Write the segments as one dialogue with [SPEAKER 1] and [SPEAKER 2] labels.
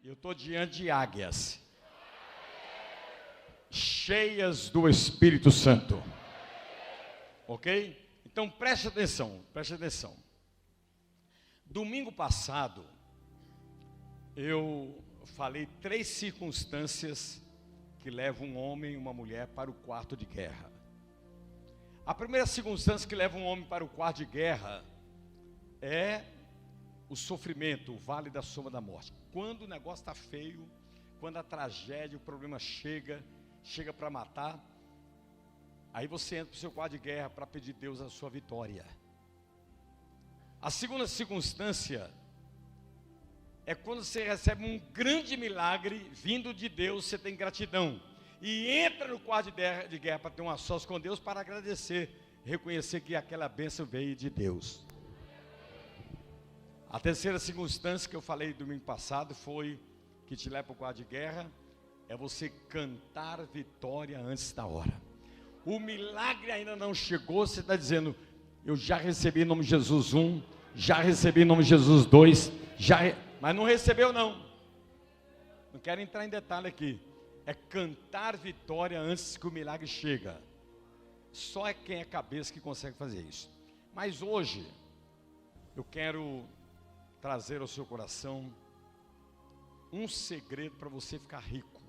[SPEAKER 1] Eu estou diante de águias, cheias do Espírito Santo. Ok? Então preste atenção, preste atenção. Domingo passado, eu falei 3 circunstâncias que levam um homem e uma mulher para o quarto de guerra. A primeira circunstância que leva um homem para o quarto de guerra é o sofrimento, o vale da sombra da morte. Quando o negócio está feio, quando a tragédia, o problema chega para matar, aí você entra para o seu quarto de guerra para pedir a Deus a sua vitória. A segunda circunstância é quando você recebe um grande milagre vindo de Deus, você tem gratidão. E entra no quarto de guerra para ter uma sós com Deus, para agradecer, reconhecer que aquela bênção veio de Deus. A terceira circunstância que eu falei domingo passado foi, que te leva para o quarto de guerra, é você cantar vitória antes da hora. O milagre ainda não chegou, você está dizendo, eu já recebi em nome de Jesus 1, já recebi em nome de Jesus 2, mas não recebeu não. Não quero entrar em detalhe aqui. É cantar vitória antes que o milagre chega. Só é quem é cabeça que consegue fazer isso. Mas hoje, eu quero trazer ao seu coração um segredo para você ficar rico.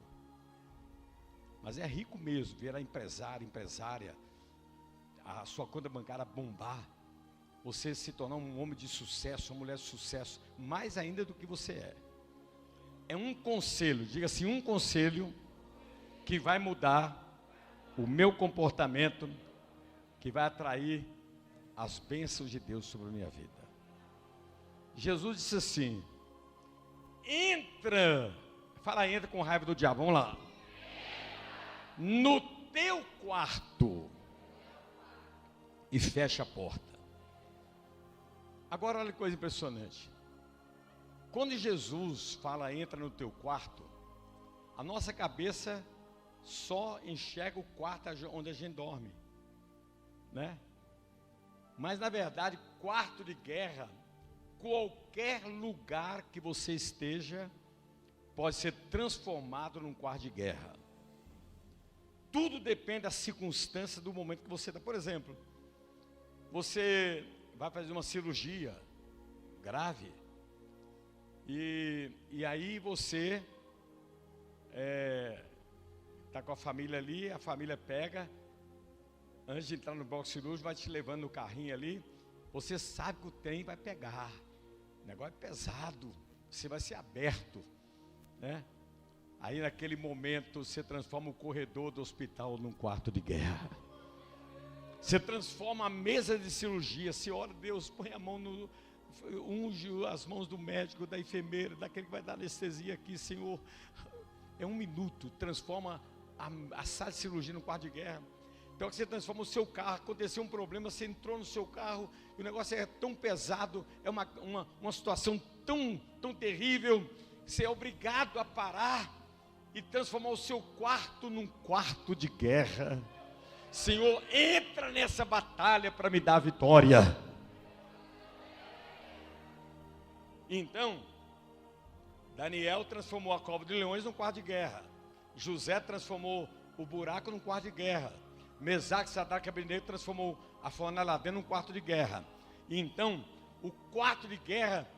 [SPEAKER 1] Mas é rico mesmo, virar empresário, empresária, a sua conta bancária bombar, você se tornar um homem de sucesso, uma mulher de sucesso, mais ainda do que você é. É um conselho, diga assim, um conselho que vai mudar o meu comportamento, que vai atrair as bênçãos de Deus sobre a minha vida. Jesus disse assim, entra com raiva do diabo, vamos lá. No teu quarto e fecha a porta. Agora olha que coisa impressionante. Quando Jesus fala entra no teu quarto, a nossa cabeça só enxerga o quarto onde a gente dorme, né? Mas na verdade, quarto de guerra, qualquer lugar que você esteja, pode ser transformado num quarto de guerra. Tudo depende da circunstância do momento que você está. Por exemplo, você vai fazer uma cirurgia grave, e aí você está com a família ali, a família pega, antes de entrar no bloco cirúrgico, vai te levando no carrinho ali, você sabe que o trem vai pegar, o negócio é pesado, você vai ser aberto, né? Aí naquele momento você transforma o corredor do hospital num quarto de guerra. Você transforma a mesa de cirurgia, você ora, Deus, põe a mão no... unge as mãos do médico, da enfermeira, daquele que vai dar anestesia aqui, Senhor. É 1 minuto, transforma a sala de cirurgia num quarto de guerra. Então você transforma o seu carro, aconteceu um problema, você entrou no seu carro, e o negócio é tão pesado, é uma situação tão terrível, você é obrigado a parar e transformar o seu quarto num quarto de guerra. Senhor, entra nessa batalha para me dar a vitória. Então, Daniel transformou a cova de leões num quarto de guerra. José transformou o buraco num quarto de guerra. Mesaque, Sadraque e Abednego transformou a fornalha lá dentro num quarto de guerra. E então, o quarto de guerra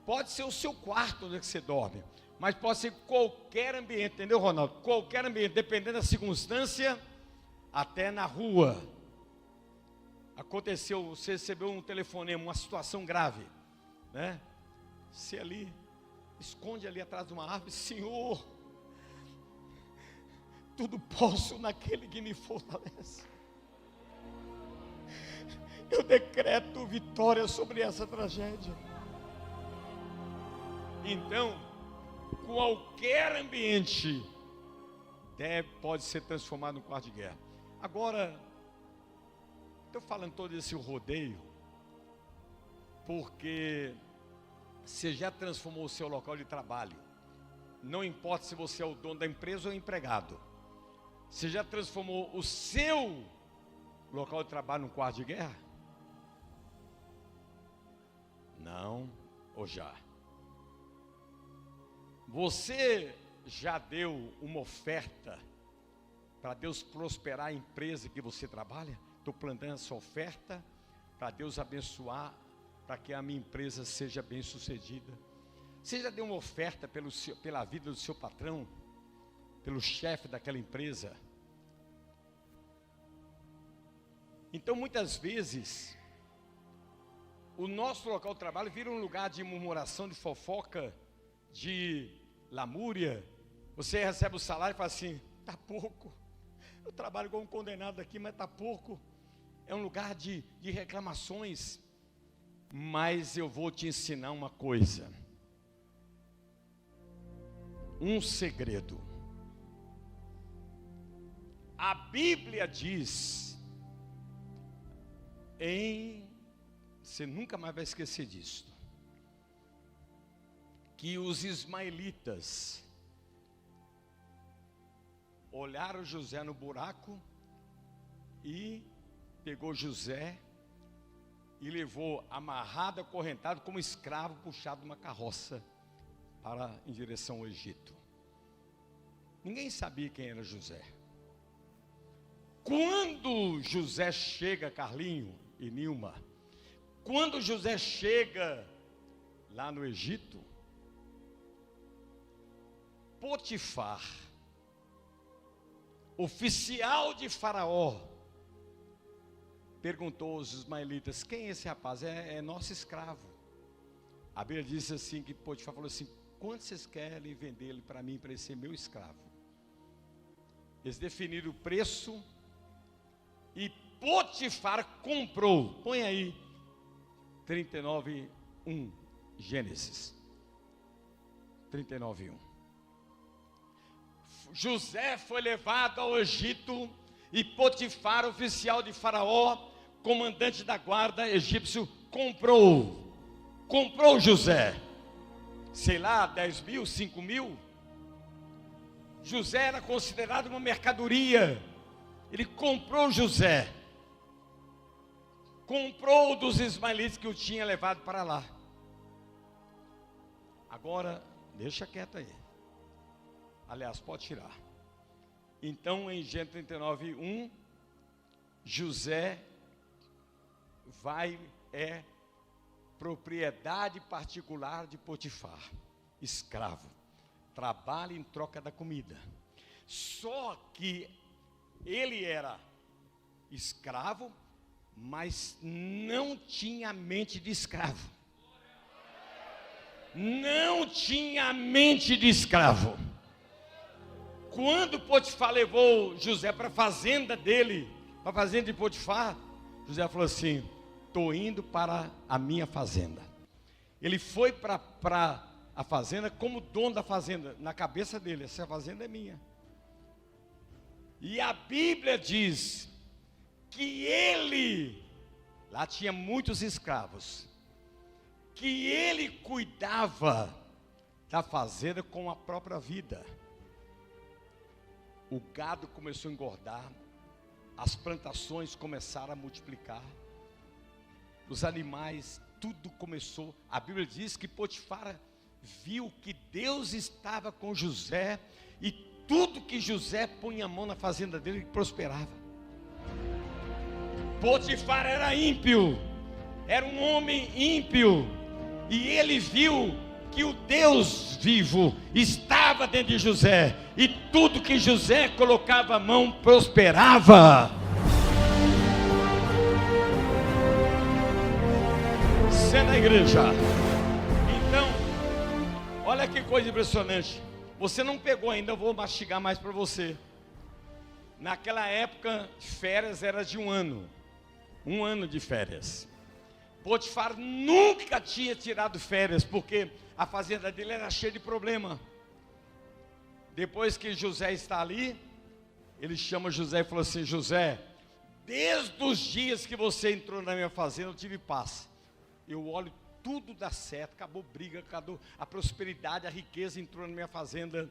[SPEAKER 1] pode ser o seu quarto onde você dorme, mas pode ser qualquer ambiente, entendeu, Ronaldo? Qualquer ambiente, dependendo da circunstância, até na rua. Aconteceu, você recebeu um telefonema, uma situação grave, né? Você ali, esconde ali atrás de uma árvore, Senhor, tudo posso naquele que me fortalece. Eu decreto vitória sobre essa tragédia. Então, qualquer ambiente pode ser transformado num quarto de guerra. Agora, estou falando todo esse rodeio, porque você já transformou o seu local de trabalho. Não importa se você é o dono da empresa ou o empregado. Você já transformou o seu local de trabalho num quarto de guerra? Não, ou já? Você já deu uma oferta para Deus prosperar a empresa que você trabalha? Estou plantando essa oferta para Deus abençoar, para que a minha empresa seja bem sucedida. Você já deu uma oferta pela vida do seu patrão, pelo chefe daquela empresa? Então, muitas vezes, o nosso local de trabalho vira um lugar de murmuração, de fofoca, de lamúria. Você recebe o salário e fala assim: está pouco, eu trabalho como um condenado aqui, mas está pouco. É um lugar de reclamações. Mas eu vou te ensinar uma coisa, um segredo. A Bíblia diz, você nunca mais vai esquecer disso, que os ismaelitas olharam José no buraco e pegou José e levou amarrado, acorrentado, como escravo puxado numa carroça em direção ao Egito. Ninguém sabia quem era José. Quando José chega, Carlinho e Nilma, quando José chega lá no Egito, Potifar, oficial de Faraó, perguntou aos ismaelitas: quem é esse rapaz? É nosso escravo. A Bíblia diz assim, que Potifar falou assim: quanto vocês querem vender ele para mim, para ele ser meu escravo? Eles definiram o preço e Potifar comprou. Põe aí 39:1, Gênesis 39:1. José foi levado ao Egito e Potifar, oficial de Faraó, comandante da guarda egípcio, comprou José. Sei lá, 10 mil, 5 mil. José era considerado uma mercadoria. Ele comprou José. Comprou dos ismaelitas que o tinha levado para lá. Agora, deixa quieto aí. Aliás, pode tirar. Então, em Gênesis 39:1, José é propriedade particular de Potifar, escravo, trabalha em troca da comida. Só que ele era escravo, mas não tinha mente de escravo. Não tinha mente de escravo. Quando Potifar levou José para a fazenda dele, para a fazenda de Potifar, José falou assim: estou indo para a minha fazenda. Ele foi para a fazenda como dono da fazenda. Na cabeça dele, essa fazenda é minha. E a Bíblia diz que ele, lá tinha muitos escravos, que ele cuidava da fazenda com a própria vida. O gado começou a engordar, as plantações começaram a multiplicar, os animais, tudo começou. A Bíblia diz que Potifar viu que Deus estava com José e tudo que José punha a mão na fazenda dele prosperava. Potifar era ímpio, era um homem ímpio, e ele viu que o Deus vivo estava dentro de José, e tudo que José colocava a mão prosperava. Você é da igreja. Então, olha que coisa impressionante. Você não pegou ainda, eu vou mastigar mais para você. Naquela época, férias era de um ano de férias. Potifar nunca tinha tirado férias, porque a fazenda dele era cheia de problema. Depois que José está ali, ele chama José e falou assim: José, desde os dias que você entrou na minha fazenda, eu tive paz. Eu olho, tudo dá certo, acabou briga, acabou a prosperidade, a riqueza entrou na minha fazenda.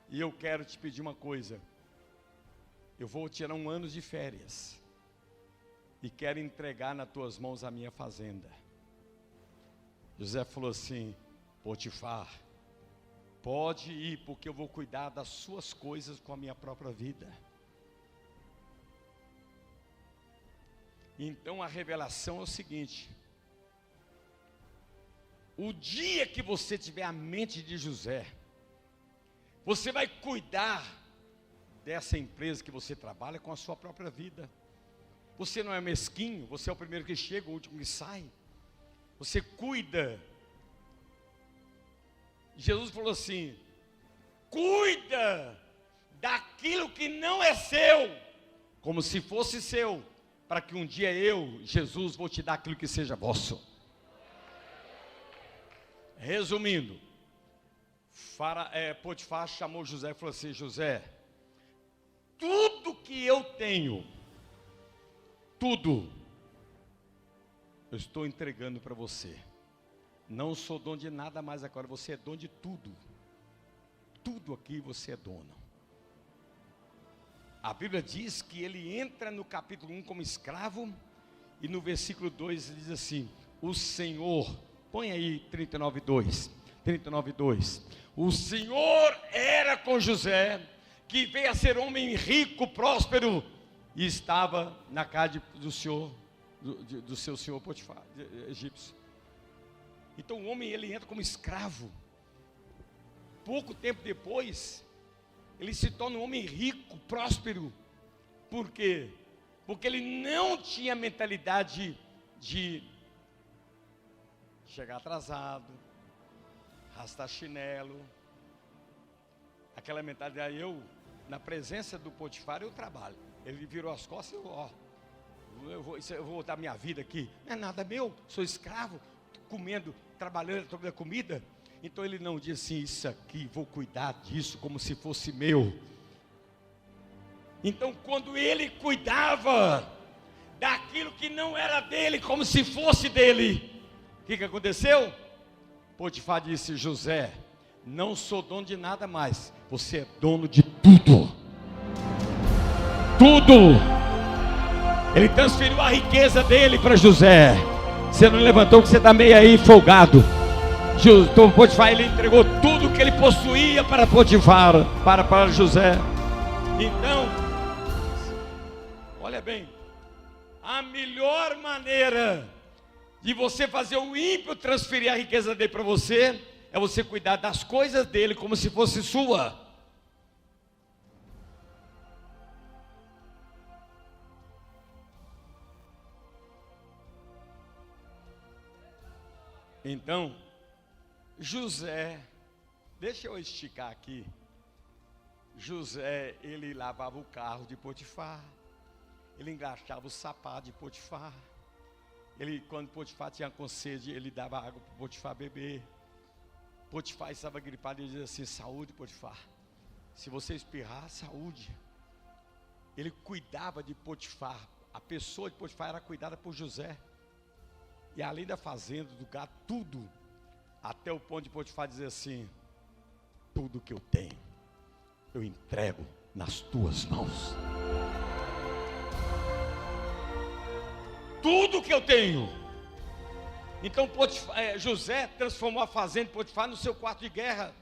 [SPEAKER 1] E eu quero te pedir uma coisa: eu vou tirar um ano de férias e quero entregar nas tuas mãos a minha fazenda. José falou assim: Potifar, Pode ir, porque eu vou cuidar das suas coisas com a minha própria vida. Então a revelação é o seguinte: o dia que você tiver a mente de José, você vai cuidar dessa empresa que você trabalha com a sua própria vida. Você não é mesquinho, você é o primeiro que chega, o último que sai. Você cuida. Jesus falou assim: cuida daquilo que não é seu, como se fosse seu, para que um dia eu, Jesus, vou te dar aquilo que seja vosso. Resumindo, Potifar chamou José e falou assim: José, tudo que eu tenho, tudo, eu estou entregando para você. Não sou dono de nada mais agora, você é dono de tudo. Tudo aqui você é dono. A Bíblia diz que ele entra no capítulo 1 como escravo, e no versículo 2 ele diz assim: o Senhor, põe aí 39:2, o Senhor era com José, que veio a ser homem rico, próspero, e estava na casa do senhor, do seu senhor Potifar, egípcio. Então o homem, ele entra como escravo. Pouco tempo depois, ele se torna um homem rico, próspero. Por quê? Porque ele não tinha mentalidade de chegar atrasado, arrastar chinelo. Aquela mentalidade: na presença do Potifar, eu trabalho. Ele virou as costas e eu vou dar minha vida aqui. Não é nada meu, sou escravo, comendo, trabalhando, trocando comida. Então ele não diz assim: isso aqui, vou cuidar disso como se fosse meu. Então quando ele cuidava daquilo que não era dele, como se fosse dele, o que aconteceu? Potifar disse: José, não sou dono de nada mais, você é dono de tudo. Tudo. Ele transferiu a riqueza dele para José. Você não levantou que você está meio aí folgado. Então Potifar, ele entregou tudo que ele possuía para Potifar, para José. Então, olha bem, a melhor maneira de você fazer o ímpio transferir a riqueza dele para você é você cuidar das coisas dele como se fosse sua. Então, José, deixa eu esticar aqui. José, ele lavava o carro de Potifar, ele engraxava o sapato de Potifar. Ele, quando Potifar tinha com sede, ele dava água para Potifar beber. Potifar estava gripado e dizia assim: saúde, Potifar. Se você espirrar, saúde. Ele cuidava de Potifar. A pessoa de Potifar era cuidada por José. E além da fazenda, do gado, tudo. Até o ponto de Potifar dizer assim: tudo que eu tenho, eu entrego nas tuas mãos. Tudo que eu tenho. Então José transformou a fazenda de Potifar no seu quarto de guerra.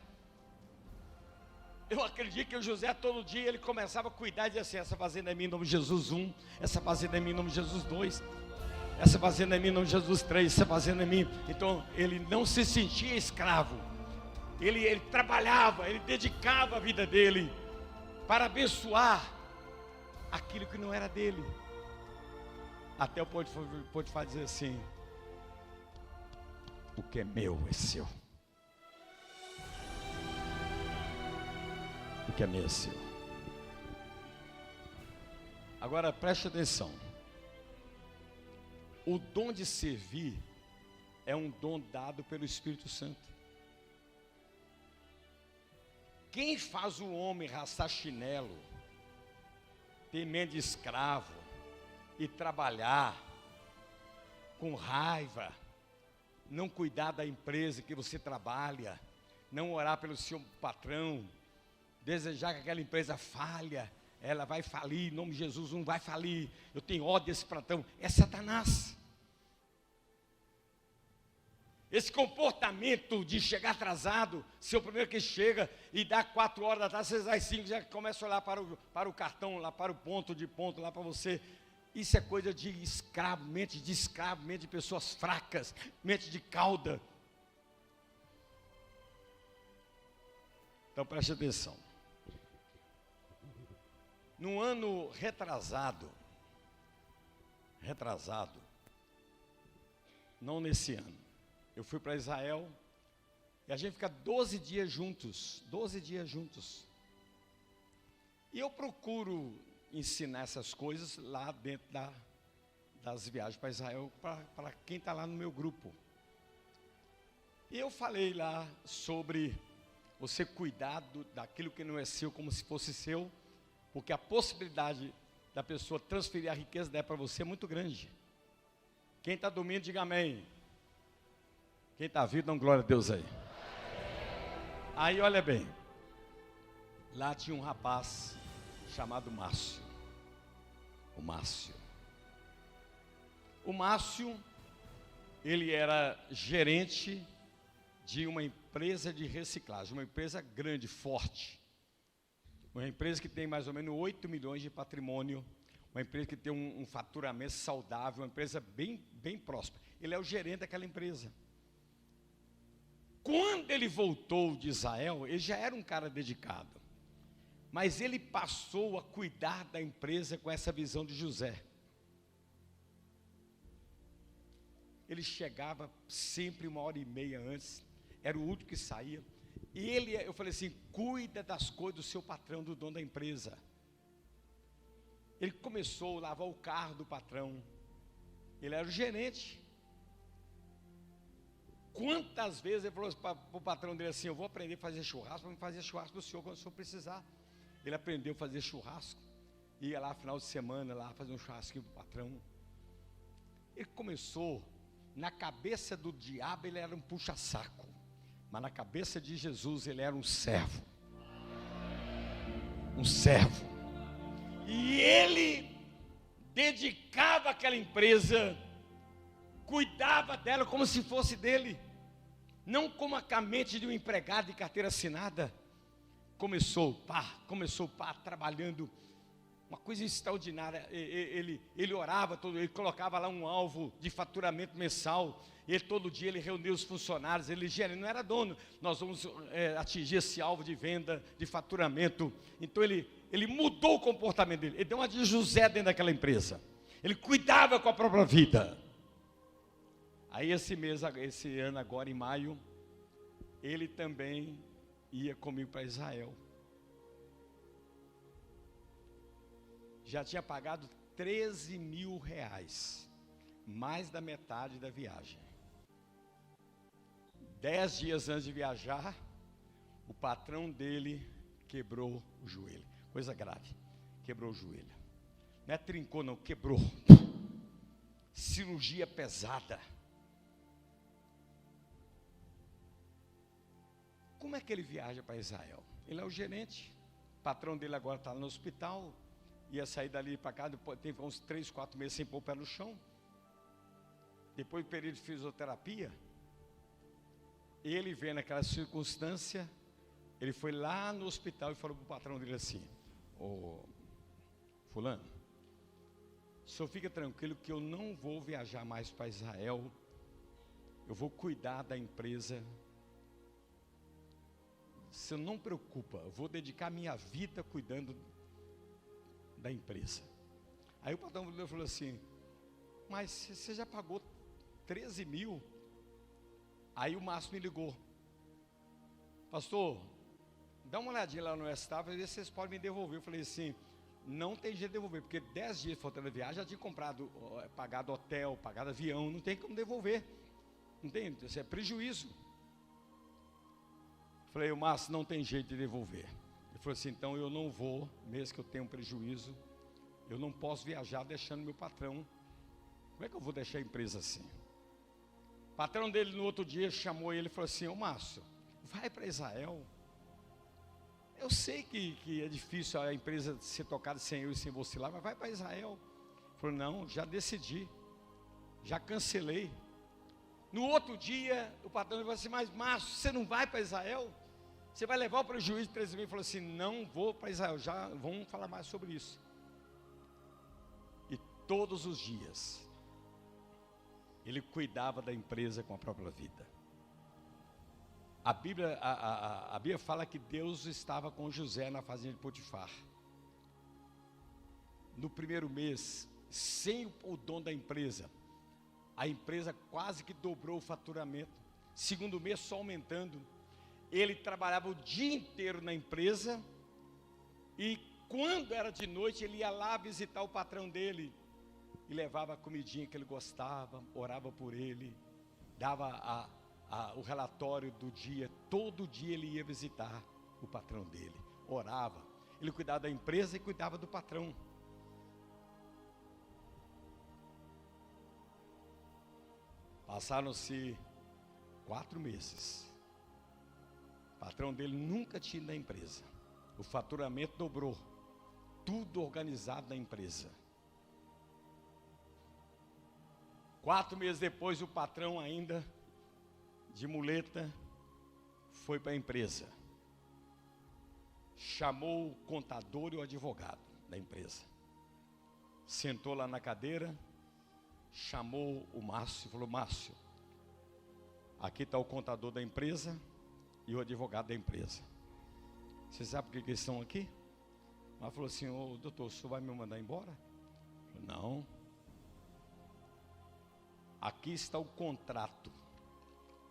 [SPEAKER 1] Eu acredito que o José todo dia ele começava a cuidar e dizia assim: essa fazenda é minha em nome de Jesus 1, essa fazenda é minha em nome de Jesus 2, essa fazenda é minha em nome de Jesus 3, essa fazenda é minha. Então ele não se sentia escravo. Ele trabalhava, ele dedicava a vida dele para abençoar aquilo que não era dele. Até o Potifar dizer assim: o que é meu é seu. O que é meu é seu. Agora preste atenção. O dom de servir é um dom dado pelo Espírito Santo. Quem faz o homem rastar chinelo, ter medo de escravo e trabalhar com raiva, não cuidar da empresa que você trabalha, não orar pelo seu patrão, desejar que aquela empresa falha, ela vai falir, em nome de Jesus não vai falir, eu tenho ódio desse patrão, é Satanás. Esse comportamento de chegar atrasado, ser o primeiro que chega e dá 4 horas da tarde, vocês às 5 já começam a olhar para o cartão, lá para o ponto lá para você. Isso é coisa de escravo, mente de pessoas fracas, mente de cauda. Então preste atenção. No ano retrasado, não nesse ano, eu fui para Israel e a gente fica 12 dias juntos. E eu procuro ensinar essas coisas lá dentro das viagens para Israel, para quem está lá no meu grupo. E eu falei lá sobre você cuidar daquilo que não é seu como se fosse seu, porque a possibilidade da pessoa transferir a riqueza dela para você é muito grande. Quem está dormindo, diga amém. Quem está vivo, dá glória a Deus aí. Aí, olha bem. Lá tinha um rapaz chamado Márcio. O Márcio, ele era gerente de uma empresa de reciclagem, uma empresa grande, forte. Uma empresa que tem mais ou menos 8 milhões de patrimônio, uma empresa que tem um faturamento saudável, uma empresa bem próspera. Ele é o gerente daquela empresa. Quando ele voltou de Israel, ele já era um cara dedicado, mas ele passou a cuidar da empresa com essa visão de José. Ele chegava sempre 1h30 antes, era o último que saía. E eu falei assim, cuida das coisas do seu patrão, do dono da empresa. Ele começou a lavar o carro do patrão. Ele era o gerente. Quantas vezes ele falou para o patrão dele assim, eu vou aprender a fazer churrasco, para me fazer churrasco do senhor quando o senhor precisar. Ele aprendeu a fazer churrasco, ia lá final de semana, lá fazer um churrasquinho para o patrão. Ele começou, na cabeça do diabo ele era um puxa-saco, mas na cabeça de Jesus ele era um servo. E ele dedicava aquela empresa, cuidava dela como se fosse dele, não como a mente de um empregado de carteira assinada. Começou trabalhando, uma coisa extraordinária. Ele orava, ele colocava lá um alvo de faturamento mensal. Todo dia ele reunia os funcionários, ele não era dono, nós vamos atingir esse alvo de venda, de faturamento. Então ele mudou o comportamento dele, ele deu uma de José dentro daquela empresa, ele cuidava com a própria vida. Aí esse ano agora em maio, ele também ia comigo para Israel. Já tinha pagado 13 mil reais, mais da metade da viagem. 10 dias antes de viajar, o patrão dele quebrou o joelho. Coisa grave, quebrou o joelho. Não é trincou não, quebrou. Cirurgia pesada. Como é que ele viaja para Israel? Ele é o gerente, o patrão dele agora está no hospital, ia sair dali para cá, depois teve uns 3, 4 meses sem pôr o pé no chão. Depois do período de fisioterapia, ele vendo aquela circunstância, ele foi lá no hospital e falou para o patrão dele assim, ô fulano, o senhor fica tranquilo que eu não vou viajar mais para Israel, eu vou cuidar da empresa. Você não preocupa, eu vou dedicar minha vida cuidando da empresa. Aí o patrão falou assim, mas você já pagou 13 mil? Aí o Márcio me ligou, pastor, dá uma olhadinha lá no estado, e ver se vocês podem me devolver. Eu falei assim, não tem jeito de devolver, porque 10 dias faltando a viagem, já tinha comprado, pagado hotel, pagado avião, não tem como devolver, não tem, isso é prejuízo. Falei, o Márcio, não tem jeito de devolver. Ele falou assim, então eu não vou, mesmo que eu tenha um prejuízo, eu não posso viajar deixando meu patrão. Como é que eu vou deixar a empresa assim? O patrão dele no outro dia chamou ele e falou assim, ô Márcio, vai para Israel. Eu sei que é difícil a empresa ser tocada sem eu e sem você lá, mas vai para Israel. Ele falou, não, já decidi, já cancelei. No outro dia, o patrão falou assim: mas Márcio, você não vai para Israel? Você vai levar o prejuízo de 13 mil? Ele falou assim: não vou para Israel, já vamos falar mais sobre isso. E todos os dias, ele cuidava da empresa com a própria vida. A Bíblia fala que Deus estava com José na fazenda de Potifar. No primeiro mês, sem o dono da empresa, a empresa quase que dobrou o faturamento. Segundo mês, só aumentando. Ele trabalhava o dia inteiro na empresa, e quando era de noite, ele ia lá visitar o patrão dele, e levava a comidinha que ele gostava, orava por ele, dava o relatório do dia. Todo dia ele ia visitar o patrão dele, orava. Ele cuidava da empresa e cuidava do patrão. Passaram-se 4 meses. O patrão dele nunca tinha ido na empresa. O faturamento dobrou. Tudo organizado na empresa. 4 meses depois, o patrão, ainda de muleta, foi para a empresa. Chamou o contador e o advogado da empresa. Sentou lá na cadeira, chamou o Márcio e falou: Márcio, aqui está o contador da empresa e o advogado da empresa. Você sabe por que eles estão aqui? Ela falou assim: ô doutor, o senhor vai me mandar embora? Eu falei: não. Aqui está o contrato.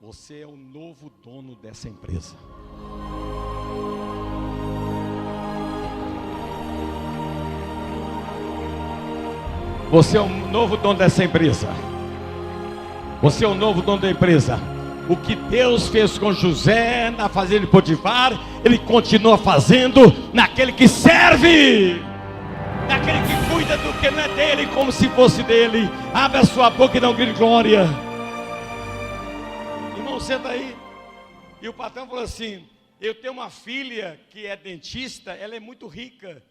[SPEAKER 1] Você é o novo dono dessa empresa. Você é o novo dono dessa empresa. Você é o novo dono da empresa. O que Deus fez com José na fazenda de Potifar, Ele continua fazendo naquele que serve, naquele que cuida do que não é dele, como se fosse dele. Abre a sua boca e dá um grito de glória. Irmão, senta aí. E o patrão falou assim: eu tenho uma filha que é dentista, ela é muito rica.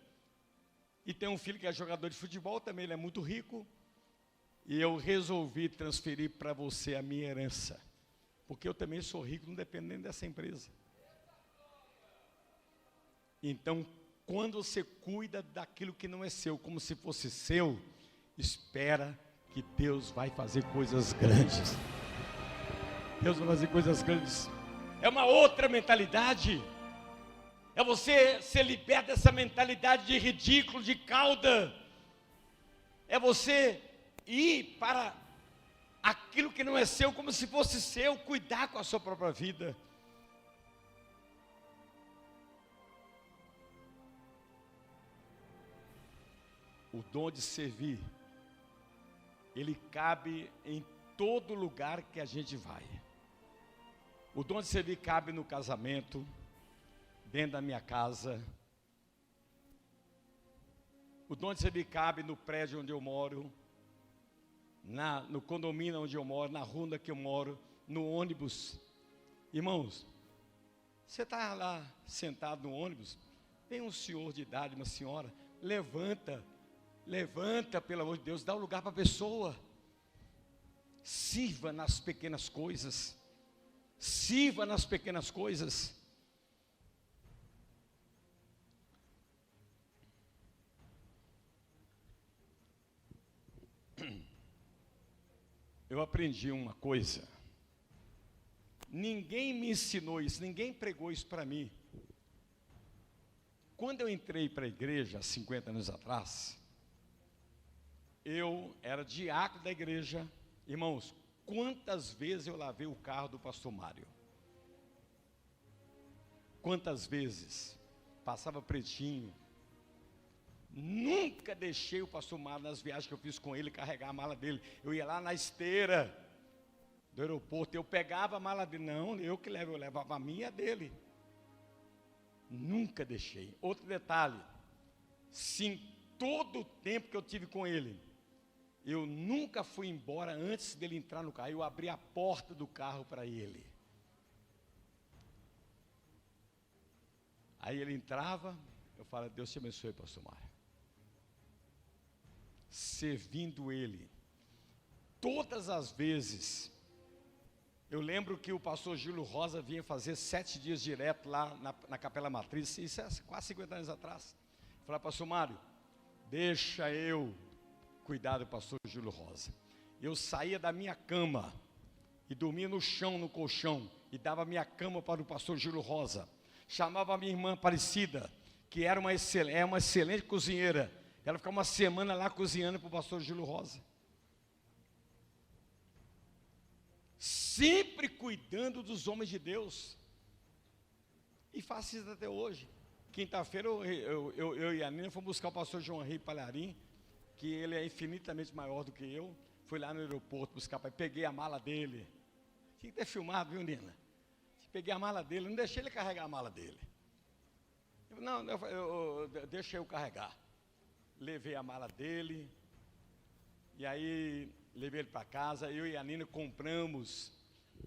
[SPEAKER 1] E tem um filho que é jogador de futebol também, ele é muito rico. E eu resolvi transferir para você a minha herança, porque eu também sou rico, não dependo nem dessa empresa. Então, quando você cuida daquilo que não é seu, como se fosse seu, espera que Deus vai fazer coisas grandes. Deus vai fazer coisas grandes. É uma outra mentalidade. É você ser liberto dessa mentalidade de ridículo, de cauda. É você ir para aquilo que não é seu, como se fosse seu, cuidar com a sua própria vida. O dom de servir, ele cabe em todo lugar que a gente vai. O dom de servir cabe no casamento, dentro da minha casa. O dom de servir cabe no prédio onde eu moro, no condomínio onde eu moro, na rua que eu moro, no ônibus. Irmãos, você está lá sentado no ônibus, tem um senhor de idade, uma senhora, levanta, pelo amor de Deus, dá um lugar para a pessoa. Sirva nas pequenas coisas. Sirva nas pequenas coisas. Eu aprendi uma coisa. Ninguém me ensinou isso, ninguém pregou isso para mim. Quando eu entrei para a igreja, há 50 anos atrás, eu era diácono da igreja. Irmãos, quantas vezes eu lavei o carro do pastor Mário? Quantas vezes? Passava pretinho. Nunca deixei o pastor Mário, nas viagens que eu fiz com ele, carregar a mala dele. Eu ia lá na esteira do aeroporto, eu pegava a mala dele. Não, eu que levo, eu levava a minha e a dele. Nunca deixei. Outro detalhe, sim, todo o tempo que eu tive com ele, eu nunca fui embora antes dele entrar no carro. Eu abri a porta do carro para ele. Aí ele entrava, eu falava: Deus te abençoe, pastor Mário. Servindo ele, todas as vezes Eu lembro que o pastor Júlio Rosa vinha fazer 7 dias direto lá na Capela Matriz, isso é quase 50 anos atrás. Falei, pastor Mário, deixa eu cuidar do pastor Júlio Rosa. Eu saía da minha cama e dormia no chão, no colchão, e dava minha cama para o pastor Júlio Rosa. Chamava a minha irmã Aparecida, que era uma excelente cozinheira. Ela ficava uma semana lá cozinhando para o pastor Júlio Rosa. Sempre cuidando dos homens de Deus. E faço isso até hoje. Quinta-feira eu e a Nina fomos buscar o pastor João Henrique Palharim, que ele é infinitamente maior do que eu. Fui lá no aeroporto buscar, peguei a mala dele. Tinha que ter filmado, viu, Nina? Peguei a mala dele, não deixei ele carregar a mala dele. Deixa eu carregar. Levei a mala dele, e aí levei ele para casa. Eu e a Nina compramos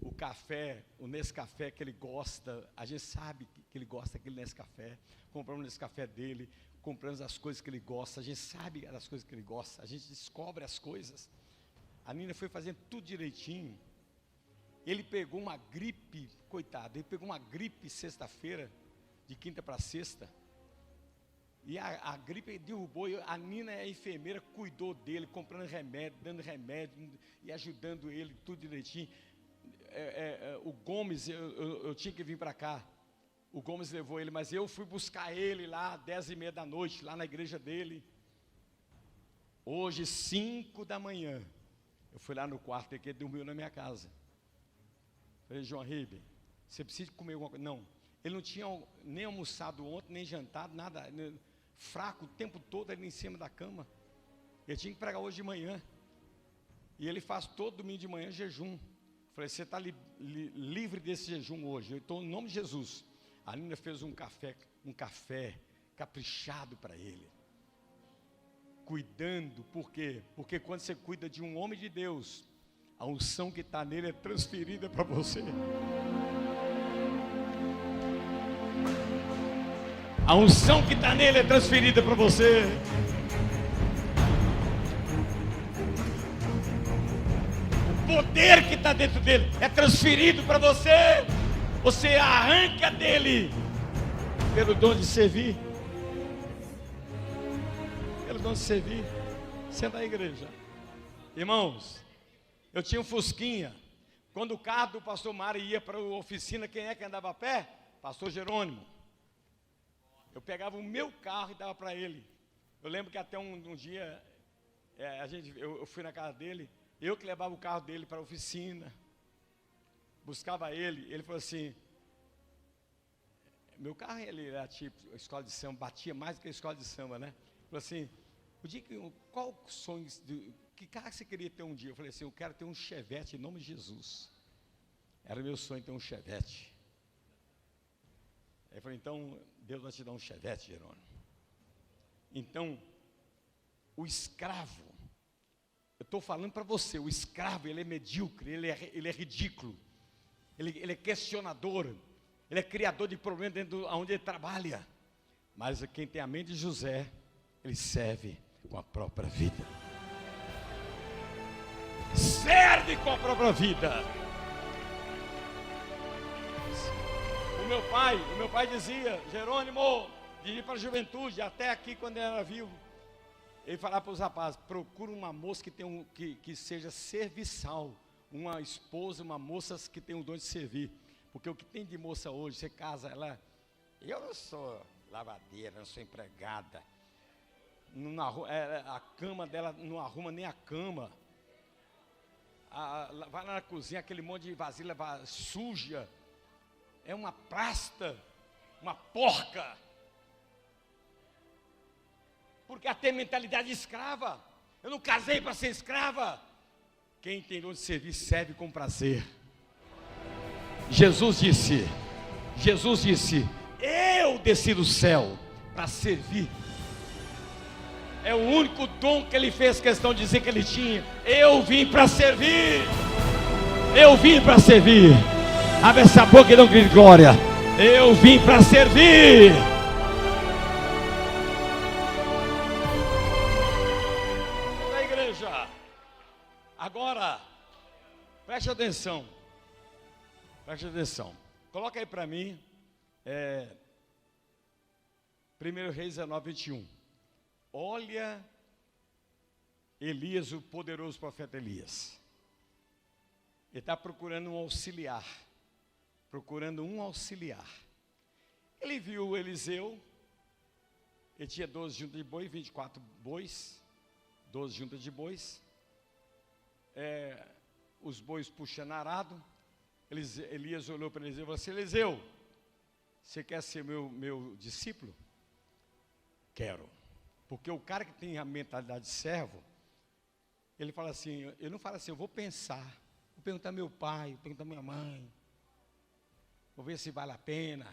[SPEAKER 1] o café, o Nescafé que ele gosta. A gente sabe que ele gosta daquele Nescafé. Compramos o Nescafé dele, compramos as coisas que ele gosta. A gente sabe das coisas que ele gosta, a gente descobre as coisas. A Nina foi fazendo tudo direitinho. Ele pegou uma gripe, coitado, ele pegou uma gripe sexta-feira, de quinta para sexta. E a gripe derrubou, a Nina é a enfermeira, cuidou dele, comprando remédio, dando remédio e ajudando ele, tudo direitinho. O Gomes, eu tinha que vir para cá, o Gomes levou ele, mas eu fui buscar ele lá, 10h30 da noite, lá na igreja dele. Hoje, 5 da manhã, eu fui lá no quarto, porque ele dormiu na minha casa. Falei, João Ribe, você precisa comer alguma coisa? Não, ele não tinha nem almoçado ontem, nem jantado, nada, fraco o tempo todo ali em cima da cama. Ele tinha que pregar hoje de manhã, e ele faz todo domingo de manhã jejum. Falei, você está livre desse jejum hoje, eu estou em nome de Jesus. A Nina fez um café caprichado para ele, cuidando. Por quê? Porque quando você cuida de um homem de Deus, a unção que está nele é transferida para você. A unção que está nele é transferida para você. O poder que está dentro dele é transferido para você. Você arranca dele pelo dom de servir. Pelo dom de servir. Senta aí, igreja. Irmãos, eu tinha um Fusquinha. Quando o carro do pastor Mário ia para a oficina, quem é que andava a pé? Pastor Jerônimo. Eu pegava o meu carro e dava para ele. Eu lembro que até um dia, eu fui na casa dele, eu que levava o carro dele para a oficina, buscava ele falou assim, meu carro ele era tipo escola de samba, batia mais do que a escola de samba, né? Falou assim, qual sonho, que carro você queria ter um dia? Eu falei assim, eu quero ter um Chevette em nome de Jesus. Era meu sonho ter um Chevette. Ele falou, então Deus vai te dar um Chevette, Jerônimo. Então, o escravo, eu estou falando para você, o escravo, ele é medíocre, ele é ridículo, ele é questionador, ele é criador de problemas dentro de onde ele trabalha. Mas quem tem a mente de José, ele serve com a própria vida. Serve com a própria vida. O meu pai dizia, Jerônimo, de ir para a juventude, até aqui quando ele era vivo, ele falava para os rapazes, procura uma moça que seja serviçal, uma esposa, uma moça que tem o dom de servir, porque o que tem de moça hoje, você casa, eu não sou lavadeira, não sou empregada, a cama dela não arruma nem a cama, vai lá na cozinha, aquele monte de vasilha suja, é uma pasta, uma porca, porque ela tem mentalidade escrava. Eu não casei para ser escrava. Quem tem dom de servir, serve com prazer. Jesus disse, eu desci do céu para servir. É o único dom que ele fez questão de dizer que ele tinha. Eu vim para servir. Eu vim para servir. Abre essa boca e não grite glória. Eu vim para servir. Da igreja. Agora, preste atenção. Preste atenção. Coloca aí para mim, 1 Reis 19, 21. Olha Elias, o poderoso profeta Elias. Ele está procurando um auxiliar. Ele viu Eliseu. Ele tinha 12 juntas de boi, 24 bois. 12 juntas de bois. Os bois puxando arado. Elias olhou para Eliseu e falou assim: Eliseu, você quer ser meu discípulo? Quero. Porque o cara que tem a mentalidade de servo, ele fala assim, ele não fala assim, eu vou pensar, vou perguntar ao meu pai, vou perguntar à minha mãe, vou ver se vale a pena.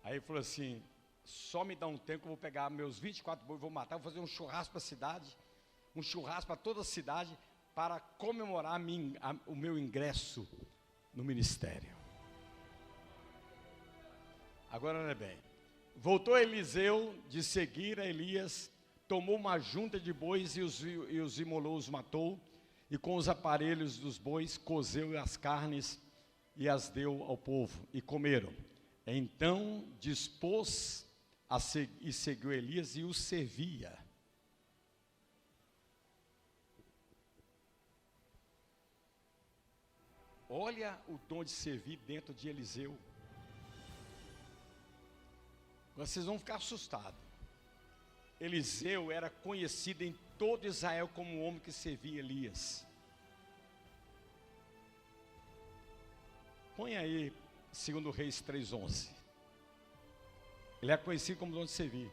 [SPEAKER 1] Aí ele falou assim, só me dá um tempo que eu vou pegar meus 24 bois, vou matar, vou fazer um churrasco para a cidade, um churrasco para toda a cidade, para comemorar o meu ingresso no ministério. Agora olha bem, voltou Eliseu de seguir a Elias, tomou uma junta de bois e os imolou, os matou, e com os aparelhos dos bois cozeu as carnes e as deu ao povo, e comeram. Então dispôs e seguiu Elias e o servia. Olha o dom de servir dentro de Eliseu. Vocês vão ficar assustados. Eliseu era conhecido em todo Israel como o homem que servia Elias. Põe aí 2 Reis 3:11. Ele é conhecido como dom de servir.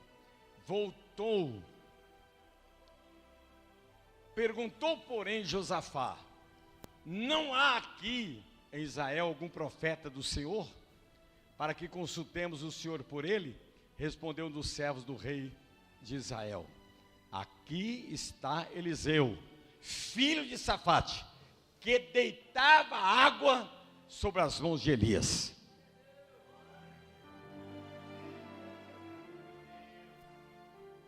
[SPEAKER 1] Voltou. Perguntou, porém, Josafá: não há aqui em Israel algum profeta do Senhor, para que consultemos o Senhor por ele? Respondeu um dos servos do rei de Israel: aqui está Eliseu, filho de Safate, que deitava água sobre as mãos de Elias.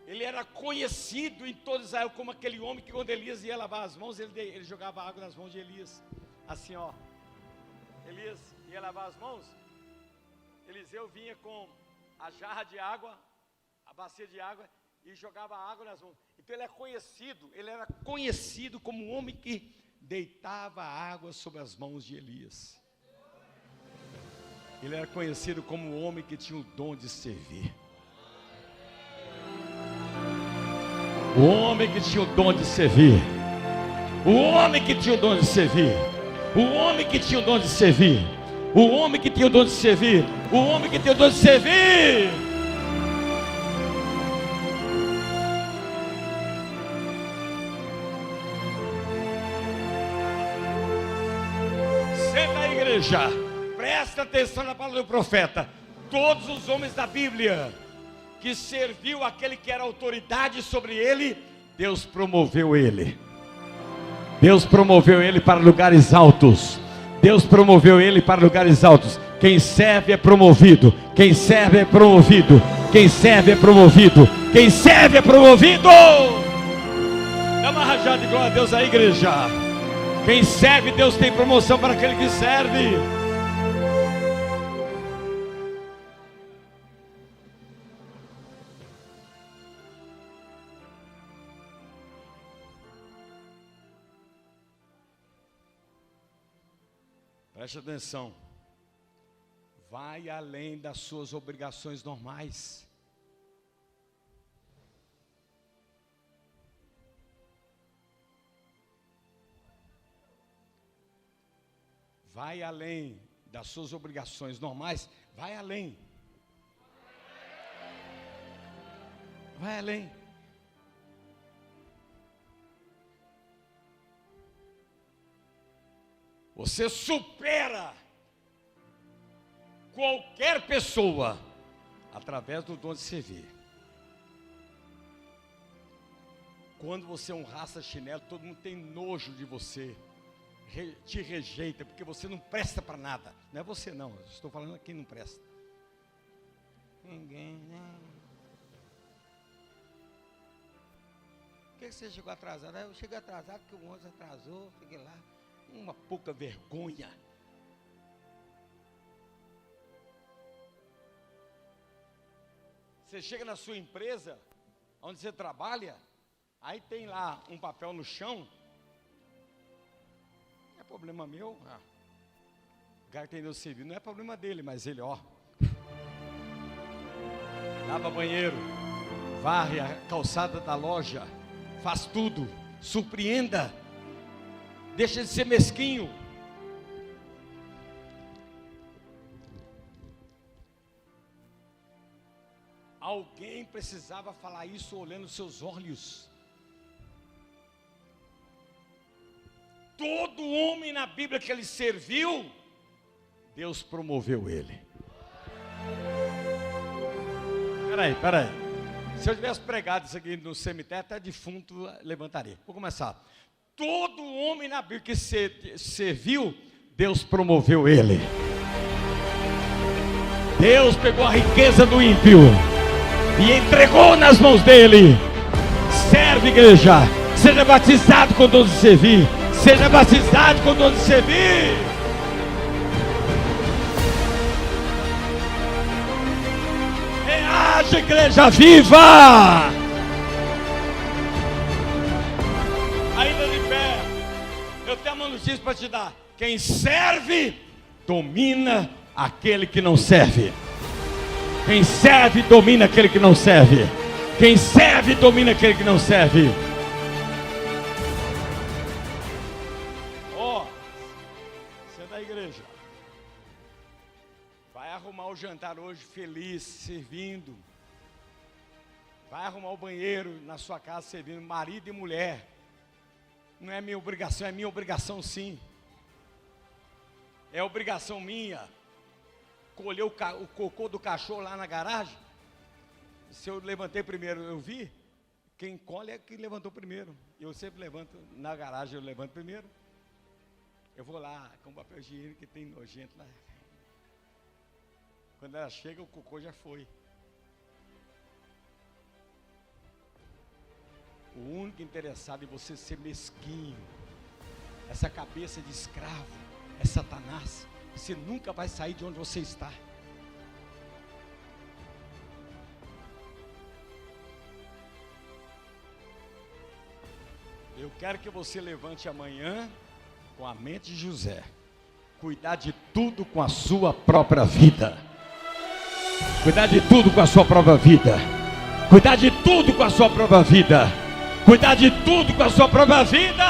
[SPEAKER 1] Ele era conhecido em todo Israel como aquele homem que quando Elias ia lavar as mãos, ele jogava água nas mãos de Elias. Assim, ó. Elias ia lavar as mãos, Eliseu vinha com a jarra de água, a bacia de água, e jogava água nas mãos. Então ele era conhecido como um homem que deitava água sobre as mãos de Elias. Ele era conhecido como um homem que tinha o dom de servir. O homem que tinha o dom de servir. O homem que tinha o dom de servir. O homem que tinha o dom de servir. O homem que tinha o dom de servir. O homem que tinha o dom de servir. Senta aí, igreja. Presta atenção na palavra do profeta. Todos os homens da Bíblia que serviu aquele que era autoridade sobre ele, Deus promoveu ele. Deus promoveu ele para lugares altos. Deus promoveu ele para lugares altos. Quem serve é promovido. Quem serve é promovido. Quem serve é promovido. Quem serve é promovido. Dá uma rajada de glória a Deus aí, igreja. Quem serve, Deus tem promoção para aquele que serve. Preste atenção, vai além das suas obrigações normais. Vai além das suas obrigações normais, vai além. Vai além. Você supera qualquer pessoa através do dom de servir. Quando você é um raça-chinelo, todo mundo tem nojo de você, te rejeita, porque você não presta para nada. Não é você não, eu estou falando quem não presta. Ninguém, né? que você chegou atrasado? Eu cheguei atrasado porque o ônibus atrasou, fiquei lá. Uma pouca vergonha. Você chega na sua empresa, onde você trabalha, aí tem lá um papel no chão. Não é problema meu. O cara que tem no serviço, não é problema dele, mas ele, lava banheiro, varre a calçada da loja, faz tudo, surpreenda, deixa de ser mesquinho. Alguém precisava falar isso olhando seus olhos. Todo homem na Bíblia que ele serviu, Deus promoveu ele. Peraí. Se eu tivesse pregado isso aqui no cemitério, até defunto levantaria. Vou começar. Todo homem na Bíblia que serviu, Deus promoveu ele. Deus pegou a riqueza do ímpio e entregou nas mãos dele. Serve, igreja. Seja batizado com dom de servir. Seja batizado com dom de servir. Reaja, igreja viva. Ainda de pé. Eu tenho uma notícia para te dar. Quem serve, domina aquele que não serve. Quem serve, domina aquele que não serve. Quem serve, domina aquele que não serve. Você é da igreja. Vai arrumar o jantar hoje feliz, servindo. Vai arrumar o banheiro na sua casa, servindo marido e mulher. Não é minha obrigação, é minha obrigação sim. É obrigação minha. Colher o cocô do cachorro lá na garagem. Se eu levantei primeiro, eu vi. Quem colhe é quem levantou primeiro. Eu sempre levanto na garagem, eu levanto primeiro. Eu vou lá com papel higiênico que tem nojento lá. Quando ela chega, o cocô já foi. O único interessado em você ser mesquinho, essa cabeça de escravo, é Satanás. Você nunca vai sair de onde você está. Eu quero que você levante amanhã com a mente de José. Cuidar de tudo com a sua própria vida. Cuidar de tudo com a sua própria vida. Cuidar de tudo com a sua própria vida. Cuidar de tudo com a sua própria vida.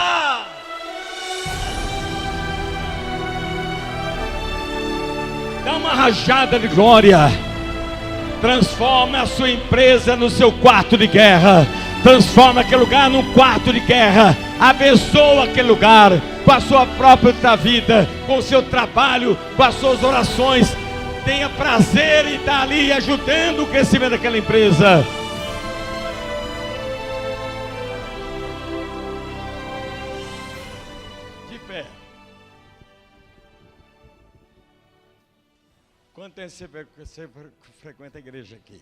[SPEAKER 1] Dá uma rajada de glória. Transforma a sua empresa no seu quarto de guerra. Transforma aquele lugar num quarto de guerra. Abençoa aquele lugar com a sua própria vida, com o seu trabalho, com as suas orações. Tenha prazer em estar ali ajudando o crescimento daquela empresa. De pé. Quanto tempo você frequenta a igreja aqui?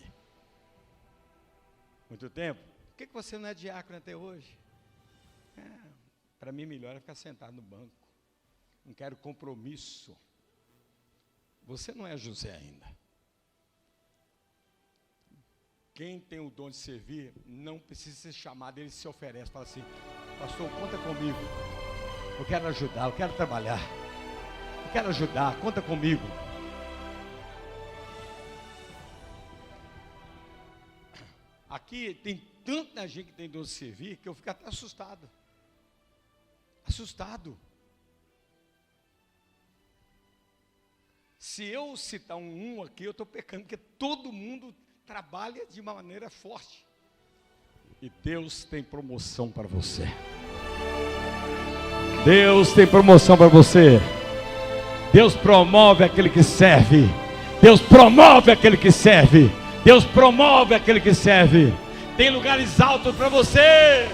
[SPEAKER 1] Muito tempo? Por que você não é diácono até hoje? Para mim, melhor é ficar sentado no banco. Não quero compromisso. Você não é José ainda. Quem tem o dom de servir, não precisa ser chamado, ele se oferece. Fala assim: pastor, conta comigo. Eu quero ajudar, eu quero trabalhar. Eu quero ajudar, conta comigo. Aqui tem tanta gente que tem dom de servir que eu fico até assustado. Assustado. Se eu citar um aqui, eu estou pecando, porque todo mundo trabalha de uma maneira forte. E Deus tem promoção para você. Deus tem promoção para você. Deus promove aquele que serve. Deus promove aquele que serve. Deus promove aquele que serve. Tem lugares altos para você.